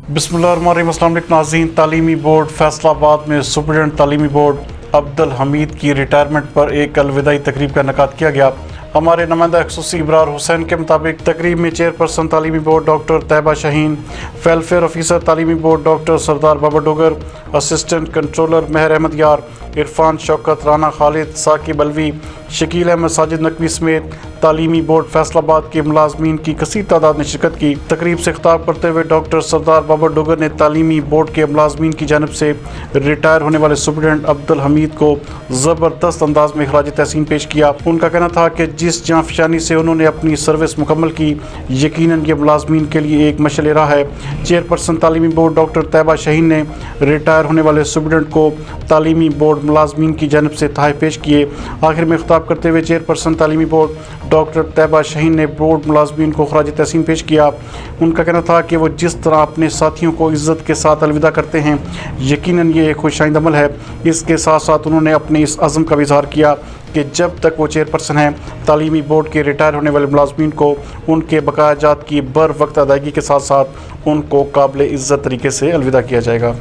بسم اللہ الرحمن الرحیم۔ السلام علیکم ناظرین۔ تعلیمی بورڈ فیصل آباد میں سپریٹنڈنٹ تعلیمی بورڈ عبدالحمید کی ریٹائرمنٹ پر ایک الوداعی تقریب کا انعقاد کیا گیا۔ ہمارے نمائندہ خصوصی ابرار حسین کے مطابق تقریب میں چیئرپرسن تعلیمی بورڈ ڈاکٹر طیبہ شاہین، ویلفیئر آفیسر تعلیمی بورڈ ڈاکٹر سردار بابا ڈوگر، اسسٹنٹ کنٹرولر مہر احمد یار، عرفان شوکت، رانا خالد، ثاقب الوی، شکیل احمد ساجد نقوی سمیت تعلیمی بورڈ فیصل آباد کے ملازمین کی کثیر تعداد نے شرکت کی۔ تقریب سے خطاب کرتے ہوئے ڈاکٹر سردار بابا ڈوگر نے تعلیمی بورڈ کے ملازمین کی جانب سے ریٹائر ہونے والے سپریٹنڈنٹ عبدالحمید کو زبردست انداز میں خراج تحسین پیش کیا۔ ان کا کہنا تھا کہ جس جاں فشانی سے انہوں نے اپنی سروس مکمل کی، یقیناً یہ ملازمین کے لیے ایک مشعل راہ ہے۔ چیئرپرسن تعلیمی بورڈ ڈاکٹر طیبہ شاہین نے ریٹائر ہونے والے سپریٹنڈنٹ کو تعلیمی بورڈ ملازمین کی جانب سے تحائف پیش کیے۔ آخر میں خطاب کرتے ہوئے چیئرپرسن تعلیمی بورڈ ڈاکٹر طیبہ شاہین نے بورڈ ملازمین کو خراج تحسین پیش کیا۔ ان کا کہنا تھا کہ وہ جس طرح اپنے ساتھیوں کو عزت کے ساتھ الوداع کرتے ہیں، یقیناً یہ ایک خوش آئند عمل ہے۔ اس کے ساتھ ساتھ انہوں نے اپنے اس عزم کا بھی اظہار کیا کہ جب تک وہ چیئرپرسن ہیں، تعلیمی بورڈ کے ریٹائر ہونے والے ملازمین کو ان کے بقایا جات کی بر وقت ادائیگی کے ساتھ ساتھ ان کو قابل عزت طریقے سے الوداع کیا جائے گا۔